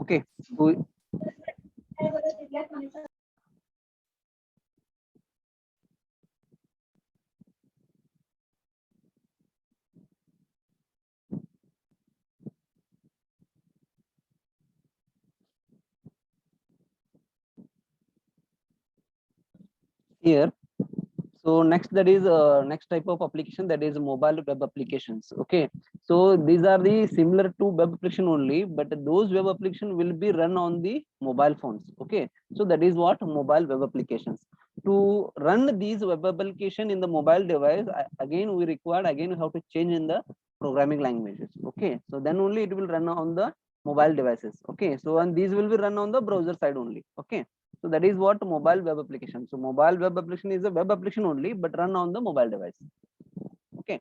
Okay. So here, so next, that is next type of application, that is mobile web applications. Okay, so these are the similar to web application only, but those web application will be run on the mobile phones. Okay, so that is what mobile web applications. To run these web application in the mobile device, again we require, again we have to change in the programming languages. Okay, so then only it will run on the mobile devices. Okay, so and these will be run on the browser side only. Okay, so that is what mobile web application. So mobile web application is a web application only, but run on the mobile device. Okay.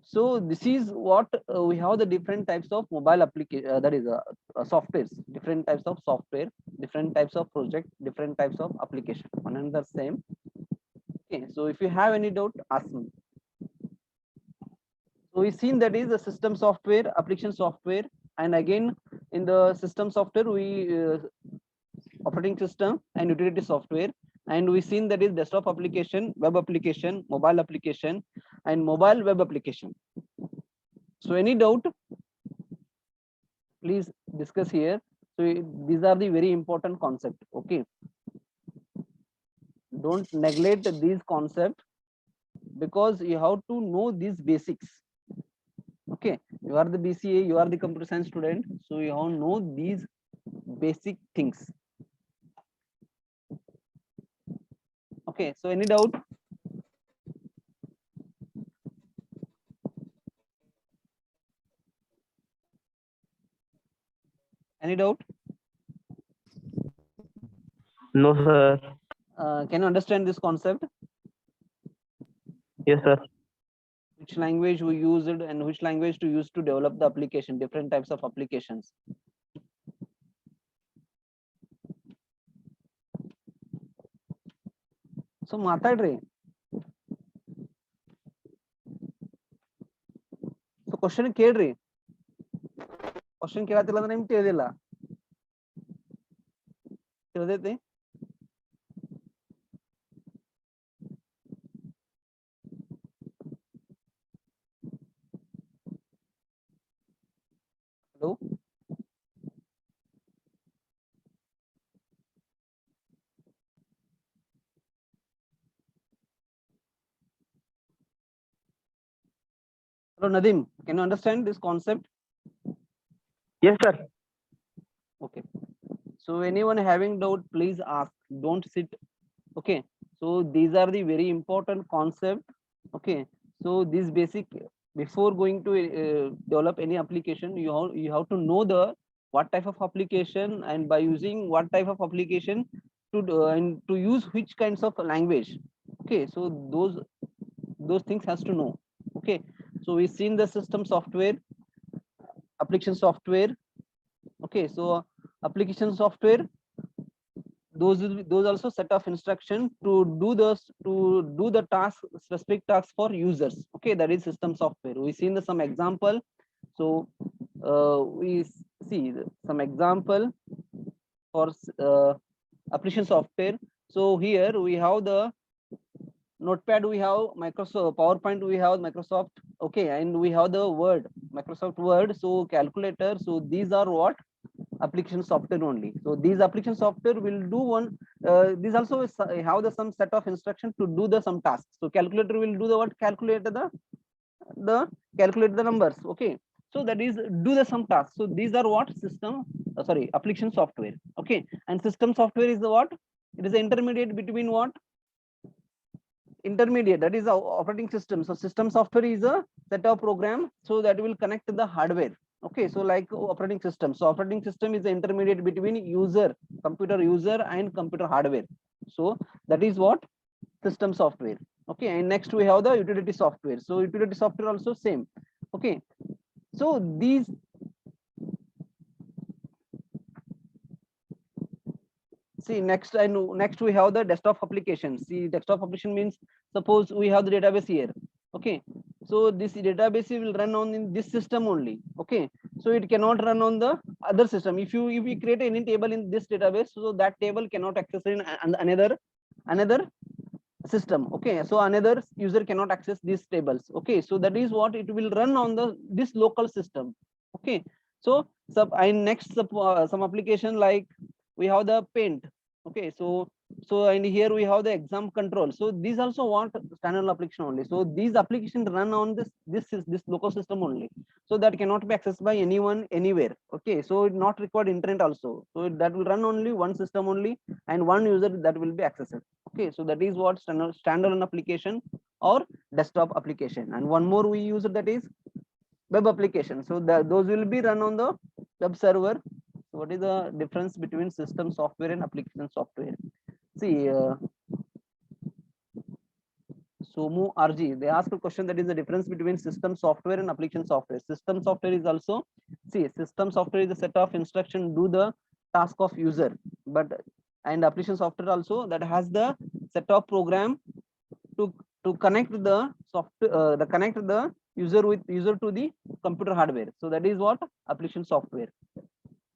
So this is what we have, the different types of mobile application. That is softwares, different types of software different types of project, different types of application, one and the same. Okay, so if you have any doubt, ask me. So we've seen that is the system software, application software, and again in the system software we operating system and utility software, and we've seen that is desktop application, web application, mobile application, and mobile web application. So any doubt, please discuss here. So these are the very important concept. Okay, don't neglect these concepts because you have to know these basics. Okay, you are the BCA, you are the computer science student, so you have to know these basic things. Okay, so any doubt? Any doubt? No, sir. Can you understand this concept? Yes, sir. Which language we used and which language to use to develop the application, different types of applications. So ಮಾತಾಡ್ರಿ. So question ಕೇಳ್ರಿ. Question ಕೇಳತ್ತಿಲ್ಲ ಅಂದ್ರೆ ನಿಮ್ಗೆ ತಿಳಿದಿಲ್ಲ. ತಿಳಿದೈತಿ? Hello? Hello Nadim, can you understand this concept? Yes, sir. Okay. So anyone having doubt, please ask. Don't sit. Okay. So these are the very important concept. Okay. So this basic, before going to develop any application, you have to know the what type of application, and by using what type of application to do, and to use which kinds of language. Okay. So those things has to know. Okay. So we've seen the system software, application software. Okay. So application software, those also set of instruction to do the task, specific tasks for users. Okay, that is system software. We seen the some example. So we see some example for application software. So here we have the notepad, we have Microsoft PowerPoint, we have Microsoft. Okay, and we have the Word, Microsoft Word. So calculator. So these are what application software only. So these application software will do one. These also have the some set of instruction to do the some tasks. So calculator will do the what? Calculate the calculate the numbers. Okay. So that is do the some tasks. So these are what system. Sorry, application software. Okay. And system software is the what? It is the intermediate between what? Intermediate, that is the operating system. So system software is a set of program, so that will connect the hardware. Okay, so like operating system. So operating system is the intermediate between user, computer user, and computer hardware. So that is what? System software. Okay, and next we have the utility software. So utility software also same. Okay, so these, see next, I know next we have the desktop application. See, desktop application means, suppose we have the database here. Okay, so this database will run on in this system only. Okay, so it cannot run on the other system. If we create any table in this database, so that table cannot access in another system. Okay, so another user cannot access these tables. Okay, so that is what it will run on the this local system. Okay, so next some application like we have the paint. Okay, so and here we have the exam control. So these also want standard application only. So these applications run on this local system only. So that cannot be accessed by anyone anywhere. Okay, so it not required internet also. So that will run only one system only, and one user that will be accessed. Okay, so that is what standalone application or desktop application. And one more we use, that is web application. So those will be run on the web server. So what is the difference between system software and application software? See, Somu RG, they ask a question, that is the difference between system software and application software. System software is also, see, system software is a set of instruction do the task of user, but and application software also that has the set of program to connect the software, the connect the user to the computer hardware. So that is what application software.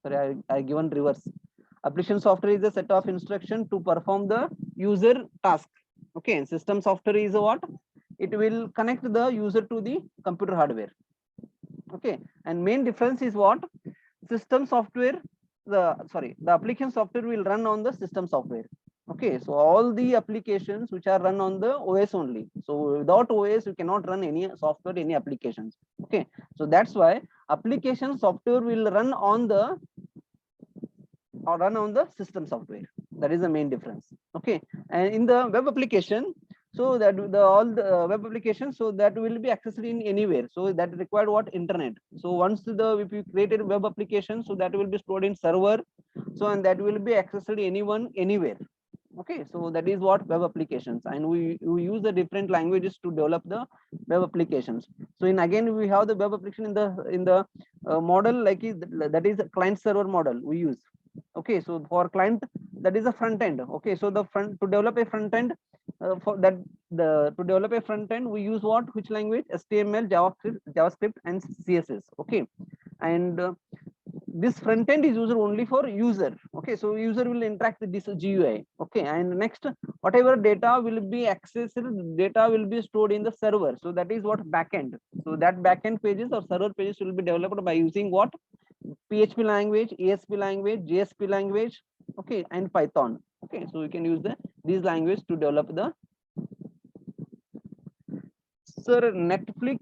Sorry, I given reverse. Application software is a set of instruction to perform the user task. Okay, system software is what? It will connect the user to the computer hardware. Okay, and main difference is what? System software, the application software will run on the system software. Okay, so all the applications which are run on the OS only. So without OS, you cannot run any software, any applications. Okay, so that's why application software will run on the system software. That is the main difference. Okay, and in the web application, so that the all the web applications, so that will be accessed in anywhere. So that required what? Internet. So once if you created web application, so that will be stored in server. So and that will be accessed anyone anywhere. Okay, so that is what web applications, and we use the different languages to develop the web applications. So in again we have the web application in the model like that is a client server model we use. Okay, so for client, that is a front end. Okay, so the front to develop a front end, for that to develop a front end we use what? Which language? HTML, JavaScript and CSS. Okay, and this front end is used only for user. Okay, so user will interact with this GUI. Okay, and next whatever data will be accessed, data will be stored in the server. So that is what backend. So that backend pages or server pages will be developed by using what? PHP language, ASP language, JSP language. Okay, and Python. Okay, so you can use these languages to develop the. Sir, Netflix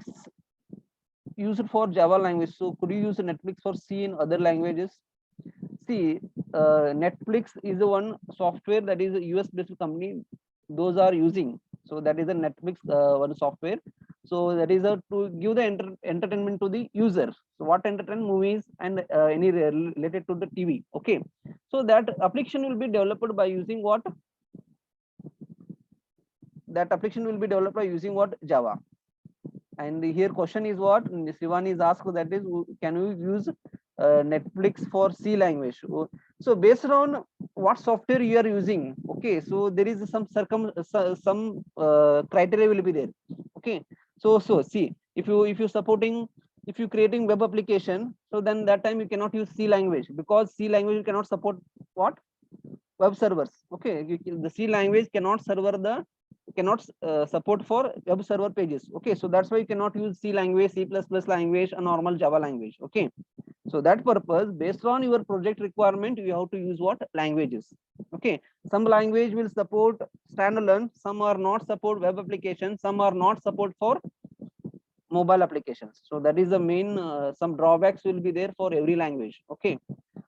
used for Java language. So could you use Netflix for C in other languages? See, Netflix is the one software that is a US based company. Those are using. So that is a Netflix one software. So that is to give the entertainment to the user. So what entertainment? Movies and any related to the TV. Okay. So that application will be developed by using what? That application will be developed by using what? Java. And here question is what Sivan is asked, that is, can we use Netflix for C language? So based on what software you are using, okay, so there is some criteria will be there. Okay, so see, if you creating web application, so then that time you cannot use C language, because C language you cannot support what? Web servers. Okay, the C language cannot support for web server pages. Okay, so that's why you cannot use C language, C++ language, a normal Java language. Okay, so that purpose, based on your project requirement, you have to use what? Languages. Okay, some language will support standalone, some are not support web applications, some are not support for mobile applications. So that is the main some drawbacks will be there for every language. Okay,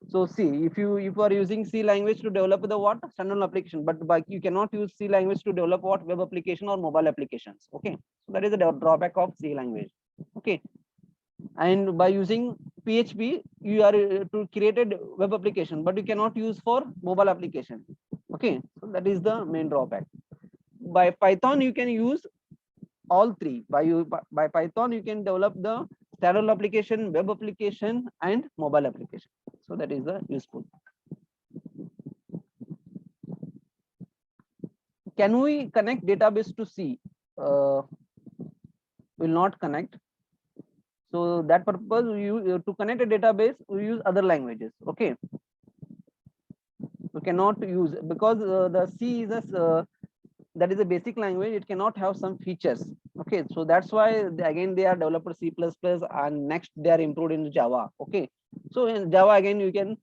so see, if you are using C language to develop the what? Standalone application, but you cannot use C language to develop what? Web application or mobile applications. Okay, so that is the drawback of C language. Okay, and by using PHP you are to create a web application, but you cannot use for mobile application. Okay, so that is the main drawback. By Python you can use all three. By Python you can develop the standalone application, web application and mobile application. So that is the useful. Can we connect database to C? Will not connect. So that purpose to connect a database we use other languages. Okay, we cannot use, because the C is a that is a basic language, it cannot have some features. Okay, so that's why again they are developed C++, and next they are improved in Java. Okay, so in Java again you can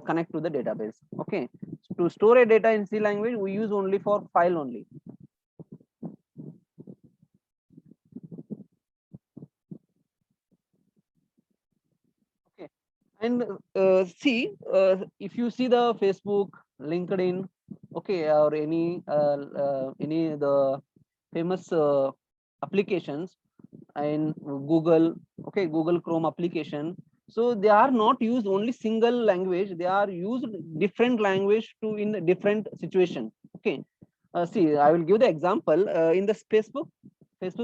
connect to the database. Okay, to store a data in C language we use only for file only. Okay, and see, if you see the Facebook, LinkedIn, okay, or any the famous applications and Google, okay, Google Chrome application, so they are not used only single language, they are used different language to in different situation. Okay, see, I will give the example in the Facebook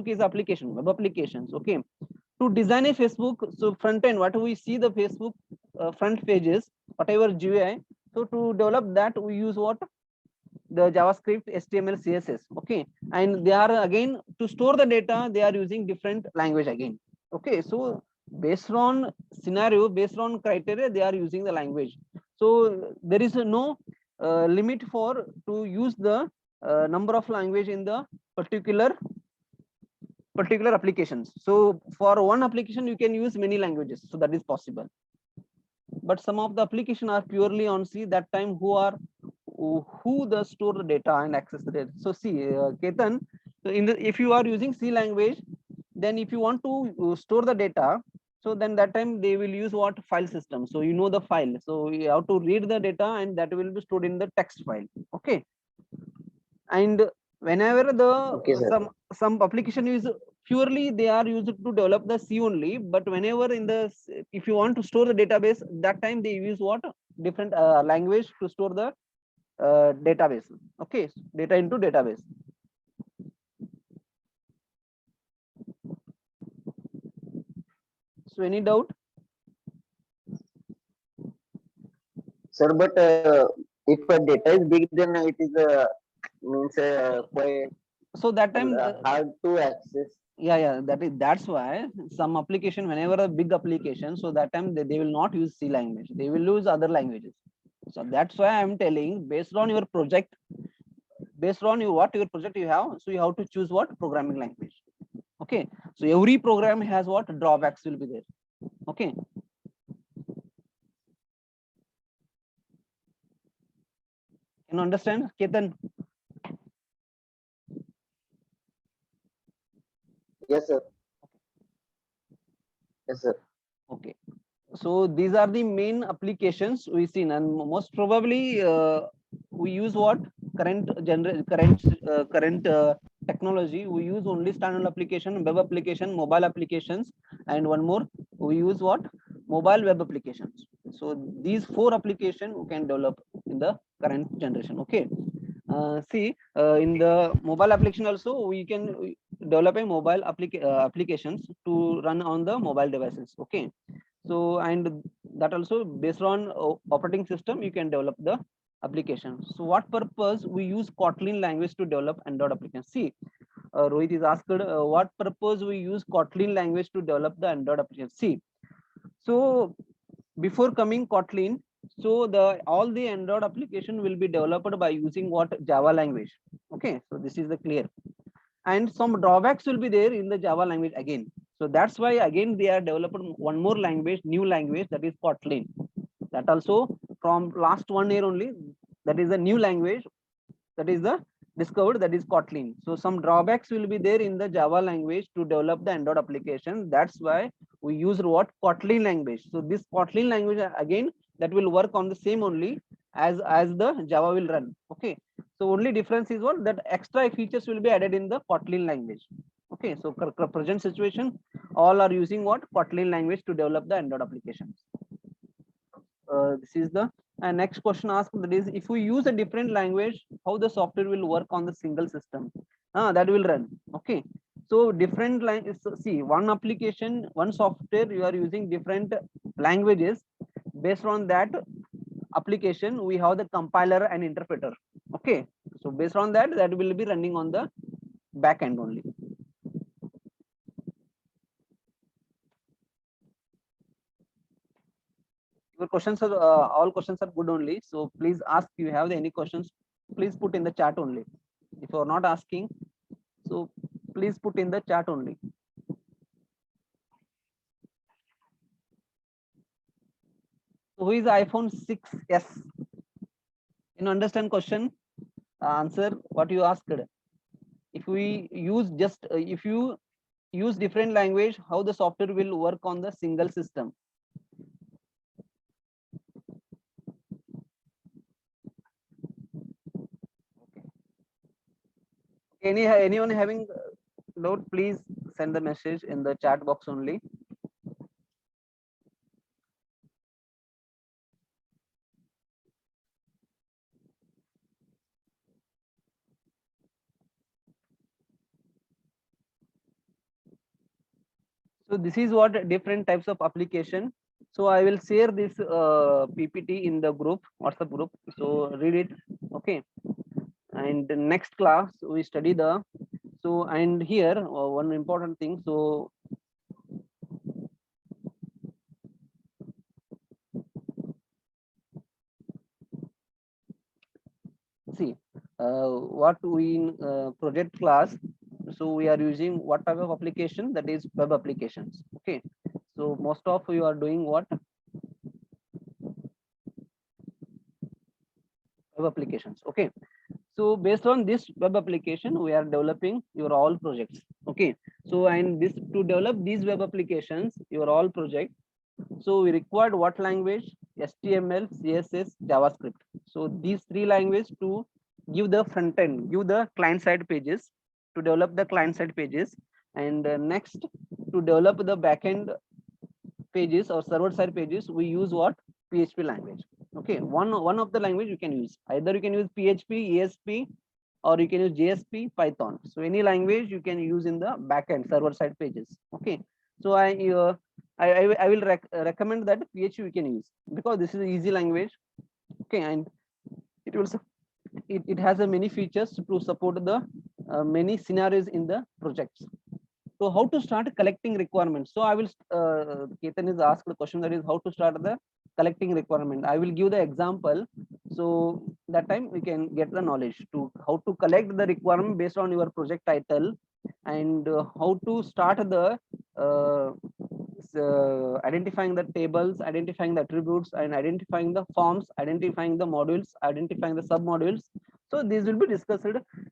is application, web applications. Okay, to design a Facebook, so front end, what we see the Facebook front pages, whatever GUI, So to develop that, we use what? The JavaScript, HTML, CSS. Okay, and they are again to store the data. They are using different language again. Okay, so based on scenario, based on criteria, they are using the language. So there is no limit for to use the number of language in the particular applications. So for one application, you can use many languages. So that is possible. But some of the application are purely on C. That time who the store the data and access the data. So see, Ketan, so in the if you are using C language, then if you want to store the data, so then that time they will use what? File system. So you know the file. So you have to read the data and that will be stored in the text file. Okay. And whenever the Okay, sir. some application is purely they are used to develop the C only, but whenever in the if you want to store the database, that time they use what? Different language to store the database. Okay, data into database. So any doubt? Sir, but if a data is big, then it is means quite So that time hard to access. yeah, that's why some application, whenever a big application, so that time they will not use C language, they will use other languages. So that's why I'm telling, based on your project, based on what your project you have, so you have to choose what programming language. Okay, so every program has what drawbacks will be there. Okay, can you understand, Ketan? Yes, sir. Yes, sir. Okay, so these are the main applications we seen, and most probably we use what current technology. We use only standard application, web application, mobile applications, and one more we use what? Mobile web applications. So these four applications we can develop in the current generation. Okay, see, in the mobile application also we can develop a mobile applications to run on the mobile devices. Okay, so and that also based on operating system you can develop the application. So what purpose we use Kotlin language to develop Android application? See, Rohit is asked what purpose we use Kotlin language to develop the Android application. See, so before coming Kotlin, so the all the Android application will be developed by using what? Java language. Okay, so this is the clear, and some drawbacks will be there in the Java language again. So that's why again they are developing one more language, new language, that is Kotlin. That also from last 1 year only, that is a new language that is the discovered, that is Kotlin. So some drawbacks will be there in the Java language to develop the Android application. That's why we use what? Kotlin language. So this Kotlin language again that will work on the same only as the Java will run. Okay. So only difference is what? That extra features will be added in the Kotlin language. Okay. So present situation, all are using what? Kotlin language to develop the Android applications. This is the next question asked, that is, if we use a different language, how the software will work on the single system? That will run. Okay, so different language. See, one application, one software, you are using different languages. Based on that application, we have the compiler and interpreter. Okay, so based on that, that will be running on the back end only. Your questions are all questions are good only. So please ask. If you have any questions, please put in the chat only. If you are not asking, so please put in the chat only. So who is iPhone 6s? Can you understand question? Answer what you asked. If we use just if you use different language, how the software will work on the single system? Anyone having doubt, please send the message in the chat box only. So this is what different types of application. So I will share this PPT in the group, WhatsApp group. So read it. Okay. And the next class we study the, so and here one important thing. So see, what we in project class, so we are using what type of application, that is web applications. Okay, so most of you are doing what, web applications. Okay, so based on this web application we are developing your all projects. Okay, so and this, to develop these web applications, your all project, so we required what language? HTML, CSS, JavaScript. So these three languages to give the front end, give the client side pages, to develop the client side pages. And next, to develop the backend pages or server side pages, we use what? PHP language. Okay, one of the language you can use. Either you can use PHP, ESP, or you can use JSP, Python. So any language you can use in the backend server side pages. Okay, so I will recommend that PHP we can use, because this is an easy language. Okay, and it will it has a many features to support the many scenarios in the projects. So how to start collecting requirements? So I will Ketan is asked the question, that is how to start the collecting requirement. I will give the example, so that time we can get the knowledge to how to collect the requirement based on your project title, and how to start the identifying the tables, identifying the attributes, and identifying the forms, identifying the modules, identifying the sub modules. So these will be discussed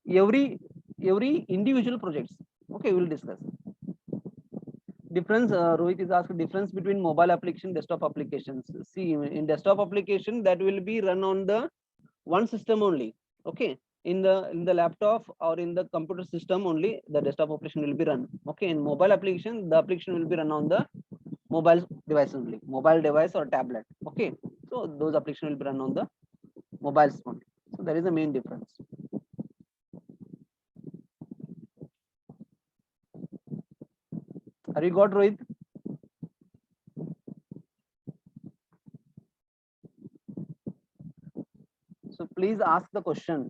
every individual projects. Okay, we'll discuss difference. Rohit is asked difference between mobile application, desktop applications. See, in desktop application, that will be run on the one system only. Okay, in the laptop or in the computer system only, the desktop application will be run. Okay, in mobile application, the application will be run on the mobile device only, mobile device or tablet. Okay, so those application will be run on the mobiles only. So there is a main difference. Are you got, Rohit? So please ask the question.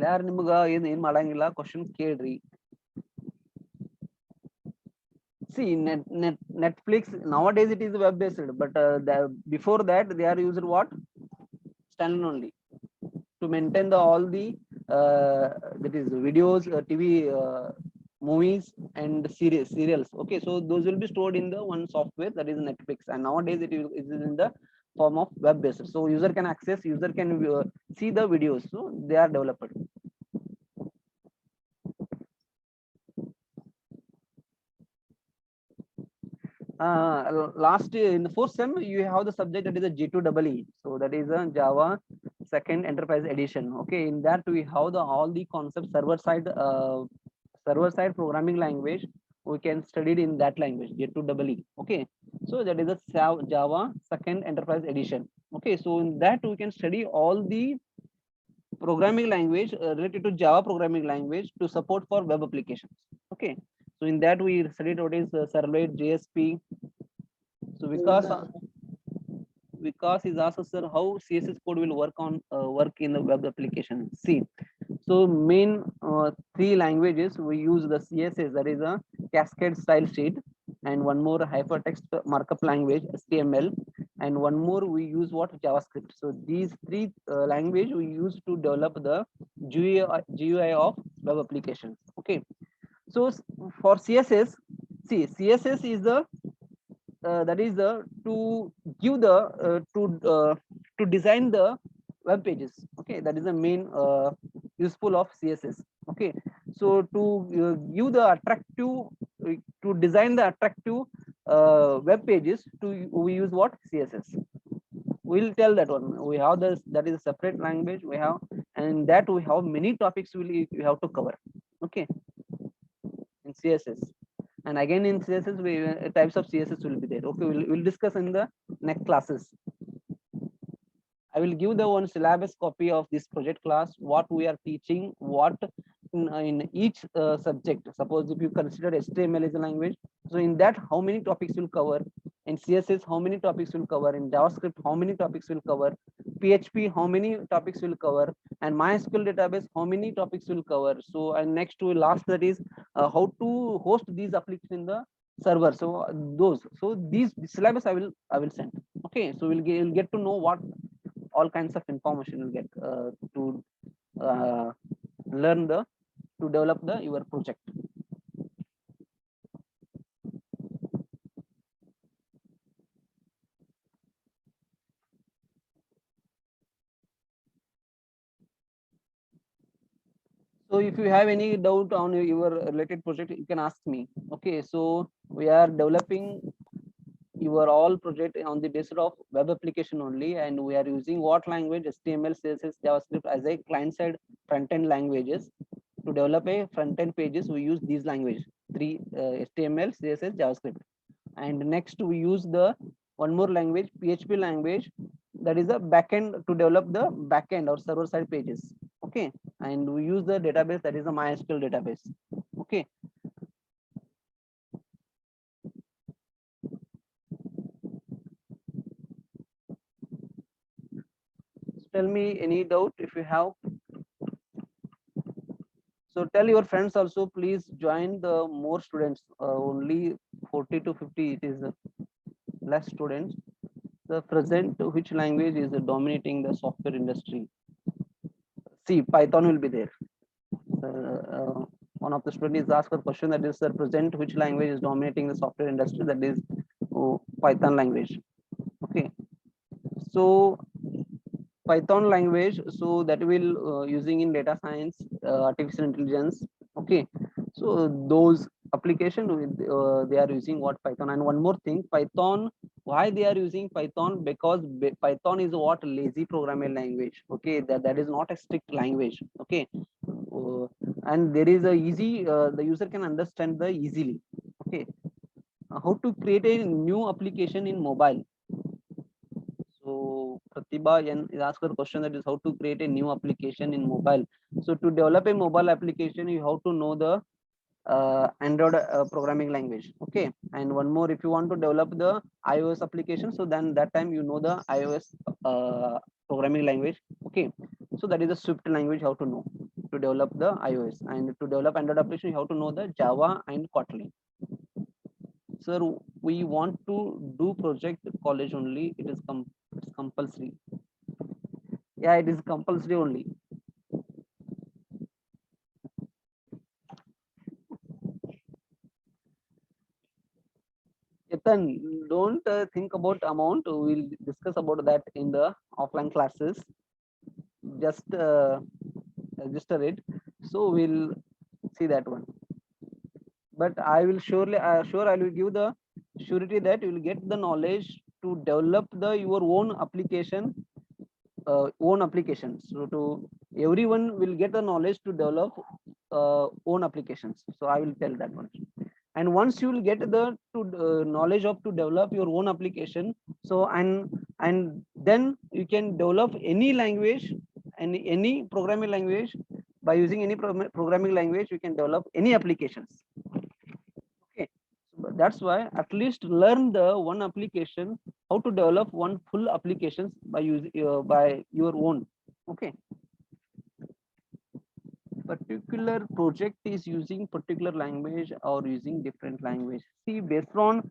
ಯಾರು ನಿಮ್ಗ ಏನ್ ಮಾಡಂಗಿಲ್ಲ, question ಕೇಳ್ರಿ. See, Netflix nowadays it is web based, but before that they are used what? Standalone only, to maintain the all the that is videos, TV, movies and serials. Okay, so those will be stored in the one software, that is Netflix, and nowadays it is in the form of web based, so user can access, user can see the videos, so they are developed. Last in the fourth sem you have the subject that is a J2EE, so that is a Java second enterprise edition. Okay, in that we have the all the concepts, server side programming language, we can study it in that language, J2EE. Okay, so that is a Java second enterprise edition. Okay, so in that we can study all the programming language related to Java programming language to support for web applications. Okay, so in that we studied what is Servlet, JSP. So Vikas is asked, sir, how CSS code will work in the web application. See, so main three languages we use the CSS, that is a cascade style sheet, and one more hypertext markup language, HTML, and one more we use what? JavaScript. So these three language we use to develop the GUI of web applications. Okay, so for CSS, see, CSS is the that is the to give the to design the web pages. Okay, that is the main useful of CSS. Okay, so to give the attractive, to design the attractive web pages, we use what? CSS. We'll tell that one. We have this, that is a separate language we have, and that we have many topics we have to cover. Okay, in CSS. And again in CSS, we types of CSS will be there. Okay, we'll discuss in the next classes. I will give the one syllabus copy of this project class, what we are teaching, what in each subject. Suppose if you consider HTML as a language, so in that how many topics will cover, in CSS how many topics will cover, in JavaScript how many topics will cover, PHP how many topics will cover, and MySQL database how many topics will cover. So and next to last, that is how to host these applications in the server. So these syllabus I will send. Okay, so we'll get to know what all kinds of information you'll get to learn the to develop the your project. So if you have any doubt on your related project, you can ask me. Okay, so we are developing your all project on the basis of web application only, and we are using what language? HTML, CSS, JavaScript as a client side front end languages. To develop a front end pages, we use these language three: HTML, CSS, JavaScript. And next we use the one more language, PHP language, that is a backend to develop the backend or server side pages. Okay, and we use the database, that is a MySQL database. Okay, tell me any doubt if you have. So tell your friends also, please join the more students, only 40 to 50 it is less students. The present which language is dominating the software industry? See, Python will be there. One of the students asked a question, that is, present which language is dominating the software industry? That is Python language. Okay, so Python language, so that will using in data science, artificial intelligence. Okay, so those application with they are using what? Python. And one more thing, Python, why they are using Python? Because Python is what? Lazy programming language. Okay, that is not a strict language. Okay, and there is a easy, the user can understand the easily. Okay, how to create a new application in mobile? So Pratibha is asked a question, that is how to create a new application in mobile. So to develop a mobile application, you have to know the Android programming language. Okay, and one more, if you want to develop the iOS application, so then that time you know the iOS programming language. Okay, so that is a Swift language, how to know to develop the iOS. And to develop Android application, you have to know the Java and Kotlin. Sir, we want to do project college only, it is it's compulsory. Yeah, it is compulsory only. Ethan, don't think about amount, we'll discuss about that in the offline classes. Just register it, so we'll see that one. But I will surely sure I will give the surety that you will get the knowledge to develop the your own application, own applications. So to everyone will get the knowledge to develop own applications. So I will tell that one. And once you will get the knowledge of to develop your own application, so and then you can develop any language and any programming language. By using any programming language, you can develop any applications. Okay, so that's why at least learn the one application, how to develop one full applications by using by your own. Okay, particular project is using particular language or using different language. See, based on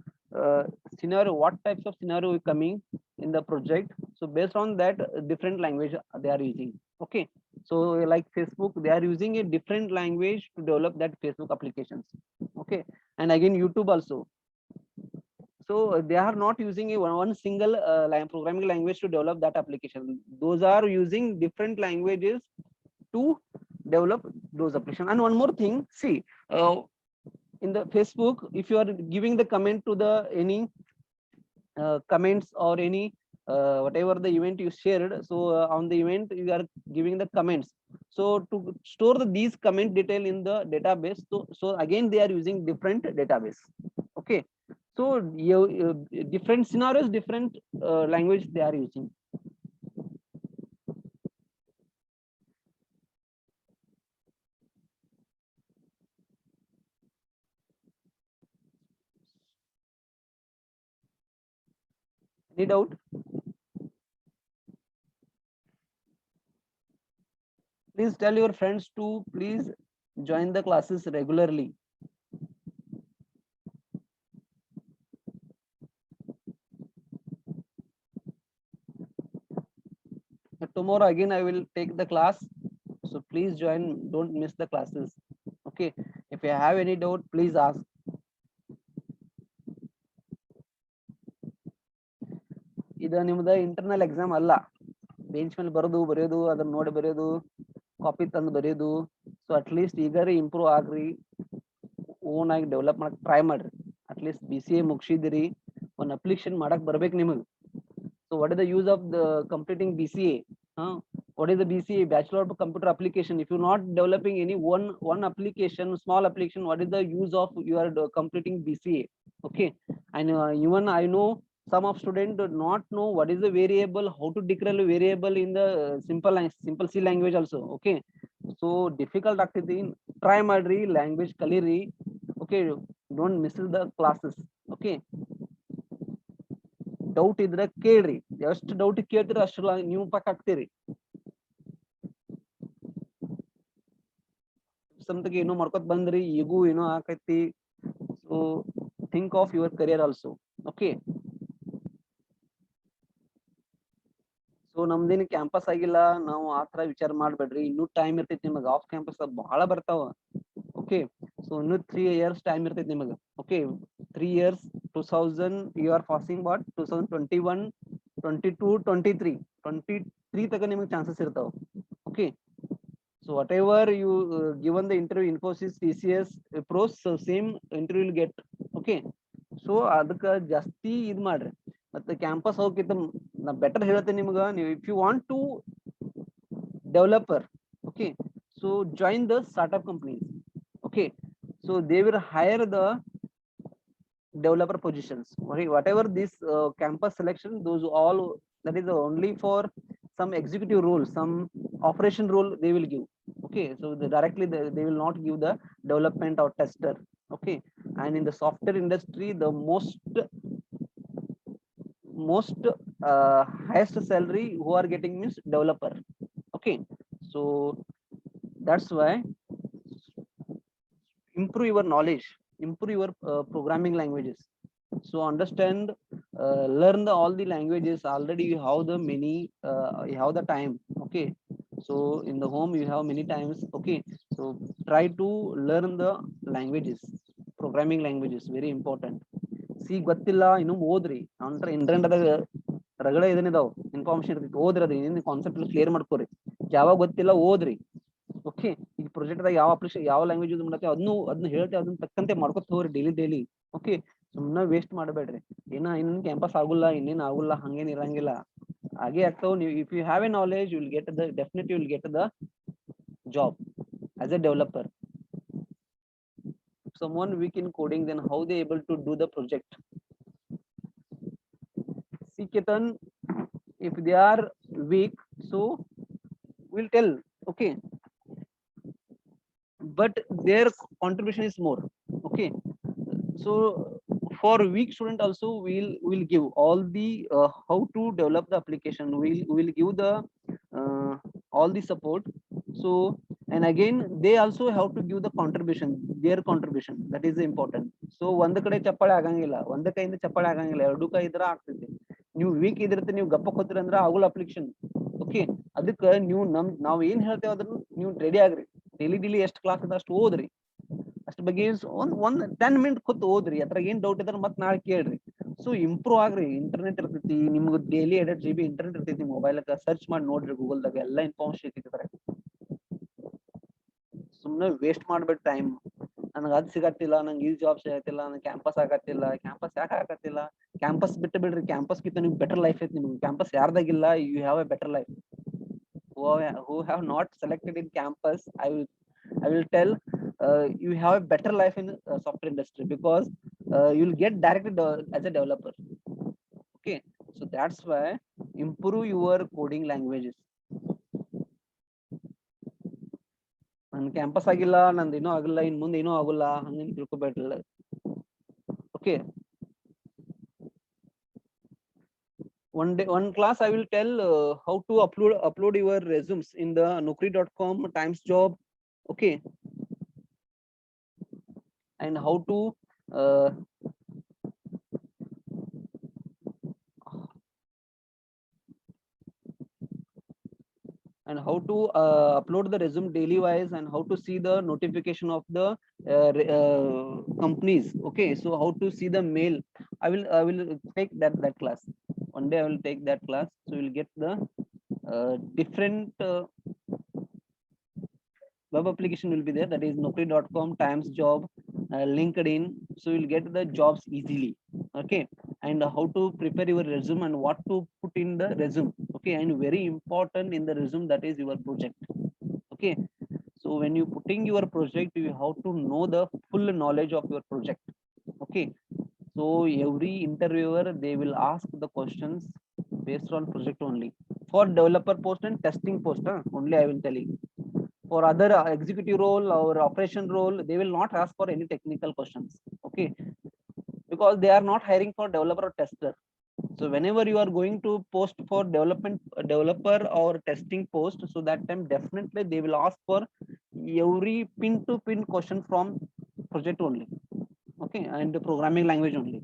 scenario, what types of scenario is coming in the project, so based on that different language they are using. Okay, so like Facebook, they are using a different language to develop that Facebook applications. Okay, and again YouTube also, so they are not using a one single programming language to develop that application. Those are using different languages to develop those applications. And one more thing, see, in the Facebook, if you are giving the comment to the any comments or any whatever the event you shared, so on the event you are giving the comments, so to store these comment detail in the database, so again they are using different database. Okay, so different scenarios, different language they are using. Any doubt? Please tell your friends to please join the classes regularly. Tomorrow again I will take the class, so please join, don't miss the classes. Okay, if you have any doubt, please ask. ಇದು ನಿಮ್ದು internal exam ಅಲ್ಲ, bench ಮೇಲೆ ಬರೆಯೋದು ಅದನ್ನ ನೋಡಿ ಬರೆಯೋದು, copy ತಂದು ಬರೆಯೋದು. ಸೊ ಅಟ್ಲೀಸ್ಟ್ ಈಗಾರ ಇಂಪ್ರೂವ್ ಆಗ್ರಿ, ಓನ್ ಆಗಿ ಡೆವಲಪ್ ಮಾಡಕ್ ಟ್ರೈ ಮಾಡ್ರಿ. ಅಟ್ಲೀಸ್ಟ್ BCA ಮುಗಿಸಿದಿರಿ, ಒಂದು ಅಪ್ಲಿಕೇಶನ್ ಮಾಡಕ್ ಬರ್ಬೇಕು ನಿಮಗೆ. So what is the use of the completing BCA? What is the BCA, Bachelor of Computer Application? If you're not developing any one application, small application, what is the use of you are completing BCA? Okay, and even I know some of students do not know what is the variable, how to declare a variable in the simple C language also. Okay, so difficult ಆಗ್ತೈತಿ, try ಮಾಡ್ರಿ, language ಕಲೀರಿ. Okay, don't miss the classes. Okay, doubt ಇದ್ರೆ ಕೇಳ್ರಿ, ಎಷ್ಟು doubt ಕೇಳ್ತೀರ ಅಷ್ಟು ನೀವು ಪಾಕ್ ಆಗ್ತೀರಿ. ಸಮತಿಗೆ ಏನೋ ಮಾಡ್ಕೊತ ಬಂದ್ರಿ, ಈಗೂ ಏನೋ ಆಕೈತಿ. So think of your career also. Okay, so ನಮ್ದೇನು ಕ್ಯಾಂಪಸ್ ಆಗಿಲ್ಲ, ನಾವು ಆತರ ವಿಚಾರ ಮಾಡ್ಬೇಡ್ರಿ. ಇನ್ನೂ ಟೈಮ್ ಇರ್ತೈತಿ ನಿಮಗೆ, ಆಫ್ ಕ್ಯಾಂಪಸ್ ಬಹಳ ಬರ್ತಾವ. ಓಕೆ, ಸೊ ಇನ್ನೂ 3 years ಟೈಮ್ ಇರ್ತೈತಿ ನಿಮಗೆ. Okay, 3 years, 2000 you are passing what 2021, 22, 23 ತನಕ ನಿಮಗೆ ಚಾನ್ಸಸ್ ಇರ್ತಾವ. Okay, so whatever you given the interview, Infosys, TCS, Wipros, so same interview will get. Okay, so ಅದಕ್ಕ ಜಾಸ್ತಿ ಇದ್ ಮಾಡ್ರಿ. ಮತ್ತೆ ಕ್ಯಾಂಪಸ್ ಹೋಗಿತ್ತ ನಾ ಬೆಟರ್ ಹೇಳ್ತೇನೆ ನಿಮ್ಗ, ನೀವು if you want to developer, okay, so join the startup companies. Okay, so they will hire the developer positions. Okay, whatever this campus selection, those all, that is only for some executive role, some operation role they will give. Okay, so directly they will not give the development or tester. Okay, and in the software industry, the most highest salary who are getting means developer. Okay, so that's why improve your knowledge, improve your programming languages. So understand, learn all the languages. Already you have the many, you have the time. Okay, so in the home you have many times. Okay, so try to learn the languages, programming languages, very important. See ಗೊತ್ತಿಲ್ಲ ಇನ್ನು ಓದ್ರಿ, ಅಂದ್ರೆ internet ರಗಡ ಇದನ್ನಿದಾವ್ information ಇರ್ತೈತಿ, ಓದ್ರಿ, ಅದು ಏನೇನು concept clear ಮಾಡ್ಕೋರಿ. ಯಾವಾಗ ಗೊತ್ತಿಲ್ಲ ಓದ್ರಿ. ಓಕೆ, ಈಗ ಪ್ರಾಜೆಕ್ಟ್ ದಾಗ ಯಾವ ಅಪ್ಲಿಕೇಶನ್ ಯಾವ ಲ್ಯಾಂಗ್ವೇಜ್ ಯೂಸ್ ಮಾಡತ್ತೆ ಅದನ್ನ ಹೇಳ್ತೇವೆ, ಅದನ್ನ ತಕ್ಕಂತೆ ಮಾಡ್ಕೊತ ಹೋಗ್ರಿ ಡೈಲಿ. ಓಕೆ, ಸುಮ್ಮನೆ ವೇಸ್ಟ್ ಮಾಡಬೇಡ್ರಿ. ಇನ್ನೇನ್ ಕ್ಯಾಂಪಸ್ ಆಗುಲ್ಲ, ಇನ್ನೇನ್ ಆಗುಲ್ಲ, ಹಂಗೇನ್ ಇರಂಗಿಲ್ಲ, ಹಾಗೆ ಆಗ್ತಾವ. ನೀವು if you have a knowledge, you will get the definitely will get the job as a developer. Someone weak in coding, then how they able to do the project? See Ketan, if they are weak, so we'll tell. Okay, but their contribution is more. Okay, so for weak student also we'll give all the how to develop the application, we'll give the all the support. So, and again they also have to give the contribution, their contribution, that is important. So ಒಂದ್ ಕಡೆ ಚಪ್ಪಾಳೆ ಆಗಂಗಿಲ್ಲ, ಒಂದ್ ಕೈಯಿಂದ ಚಪ್ಪಾಳೆ ಆಗಂಗಿಲ್ಲ, ಎರಡು ಕೈ ಇದ್ರ ಆಗ್ತೈತಿ. ನೀವು ವೀಕ್ ಇದಿರುತ್ತೆ, ನೀವು ಗಪ್ಪ ಕೂತ್ರಿ ಅಂದ್ರೆ ಆಗುಲ್ಲ ಅಪ್ಲಿಕೇಶನ್. ಓಕೆ, ಅದಕ್ಕೆ ನೀವು ನಾವ್ ಏನ್ ಹೇಳ್ತೇವೆ ಅದನ್ನ ನೀವು ರೆಡಿ ಆಗ್ರಿ. ಡೈಲಿ ಎಷ್ಟು ಕ್ಲಾಸ್ ಅದ ಅಷ್ಟು ಓದ್ರಿ, ಅಷ್ಟ್ ಬಗ್ಗೆ ಒಂದ್ 10 minutes ಕೂತ್ ಓದ್ರಿ. ಅದ್ರಾಗ ಏನ್ ಡೌಟ್ ಇದ್ರ ಮತ್ ನಾಳೆ ಕೇಳ್ರಿ. ಸೊ ಇಂಪ್ರೂವ್ ಆಗ್ರಿ. ಇಂಟರ್ನೆಟ್ ಇರ್ತೈತಿ ನಿಮ್ಗೆ, ಡೈಲಿ 2 GB ಇಂಟರ್ನೆಟ್ ಇರ್ತೈತಿ ಮೊಬೈಲ್. ಸರ್ಚ್ ಮಾಡಿ ನೋಡ್ರಿ, ಗೂಗಲ್ದಾಗ ಎಲ್ಲ ಇನ್ಫಾರ್ಮೇಶನ್ ಇರ್ತಿದ್ರೆ. ಸುಮ್ನೆ ವೇಸ್ಟ್ ಮಾಡ್ಬೇಡ ಟೈಮ್. ನನಗೆ ಅದ್ ಸಿಗತ್ತಿಲ್ಲ, ನಂಗೆ ಈ ಜಾಬ್ ಸಿಗತ್ತಿಲ್ಲ, ನಂಗೆ ಕ್ಯಾಂಪಸ್ ಆಗತ್ತಿಲ್ಲ. ಕ್ಯಾಂಪಸ್ ಯಾಕೆ ಆಗತ್ತಿಲ್ಲ? ಕ್ಯಾಂಪಸ್ ಬಿಟ್ಟು ಬಿಡ್ರಿ. ಕ್ಯಾಂಪಸ್ ಗಿಂತ ನಿಮ್ಗೆ ಬೆಟರ್ ಲೈಫ್ ಐತಿ. ನಿಮ್ಗೆ ಕ್ಯಾಂಪಸ್ ಯಾರ್ದಾಗಿಲ್ಲ, you have a better life. Who have not selected in campus, I will tell, you have a better life in software industry, because you'll get directly as a developer. Okay, so that's why improve your coding languages. ನನ್ campus ಆಗಿಲ್ಲ, ನಂದು ಏನೂ ಆಗಿಲ್ಲ, ಇನ್ ಮುಂದೆ ಏನೂ ಆಗುಲ್ಲ, ಹಂಗೇನ್ ತಿಳ್ಕೊಬೇಡ್ರಲ್ಲ. Okay, one class I will tell how to upload your resumes in the Naukri.com, Times Job, okay, and how to uh, upload the resume daily wise, and how to see the notification of the companies. Okay, so how to see the mail. I will take that class. One day I will take that class, so you will get the different web application will be there, that is Naukri.com, Times Job, LinkedIn. So you'll get the jobs easily. Okay, and how to prepare your resume and what to put in the resume. Okay, and very important in the resume, that is your project. Okay, so when you putting your project, you have to know the full knowledge of your project. Okay, so every interviewer, they will ask the questions based on project only. For developer post and testing post, only I will tell you. For other executive role or operation role, they will not ask for any technical questions. Okay, because they are not hiring for developer or tester. So whenever you are going to post for developer or testing post, so that time definitely they will ask for every pin to pin question from project only. Okay, and the programming language only.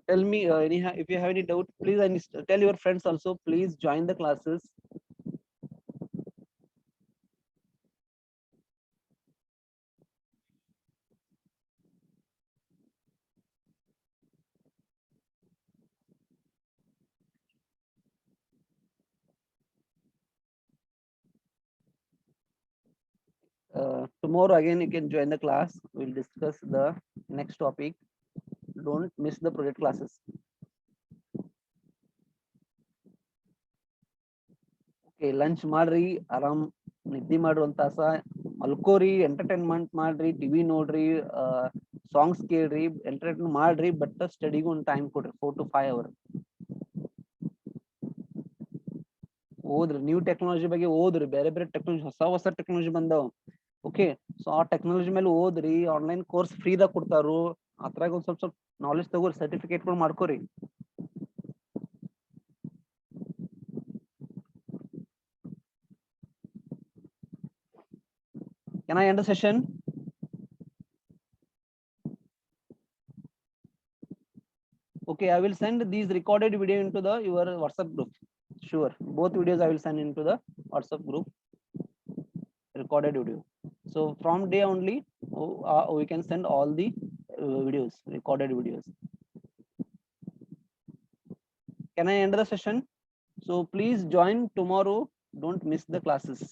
Tell me anyhow, if you have any doubt, please, and tell your friends also, please join the classes. Tomorrow again you can join the class. We'll discuss the next topic. Don't miss the project classes. Okay, lunch ಮಾಡ್ರಿ, ಆರಾಮ್ ನಿದ್ದೆ ಮಾಡ್ರಿ, ಒಂದ್ ತಾಸ ಮಲ್ಕೋರಿ, entertainment ಮಾಡ್ರಿ, TV ನೋಡ್ರಿ, songs ಕೇಳ್ರಿ, entertain ಮಾಡ್ರಿ, ಬಟ್ ಸ್ಟಡಿಗೂ ಒಂದು ಟೈಮ್ ಕೊಡ್ರಿ, 4 to 5 hours. ಓದ್ರಿ, ನ್ಯೂ ಟೆಕ್ನಾಲಜಿ ಬಗ್ಗೆ ಓದ್ರಿ, ಬೇರೆ ಬೇರೆ ಟೆಕ್ನಾಲಜಿ, ಹೊಸ ಟೆಕ್ನಾಲಜಿ ಬಂದಾವ. ಓಕೆ, ಸೊ ಆ ಟೆಕ್ನಾಲಜಿ ಮೇಲೆ ಓದ್ರಿ, ಆನ್ಲೈನ್ ಕೋರ್ಸ್ ಫ್ರೀದಾಗ ಕೊಡ್ತಾರು, ಅದ್ರಾಗ ಒಂದ್ ಸ್ವಲ್ಪ ನಾಲೆಜ್ ತಗೋರಿ, ಸರ್ಟಿಫಿಕೇಟ್ಗಳು ಮಾಡ್ಕೋರಿ. Can I end the session? Okay, I will send these recorded video into the your WhatsApp group. Sure, both videos I will send into the WhatsApp group, recorded video. So from day only, we can send all the videos, recorded videos. Can I end the session? So please join tomorrow, don't miss the classes.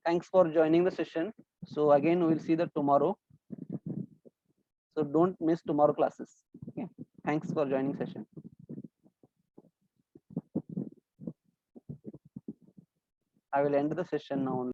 Thanks for joining the session. So again, we'll see that tomorrow. So don't miss tomorrow classes. Okay, thanks for joining session. I will end the session now.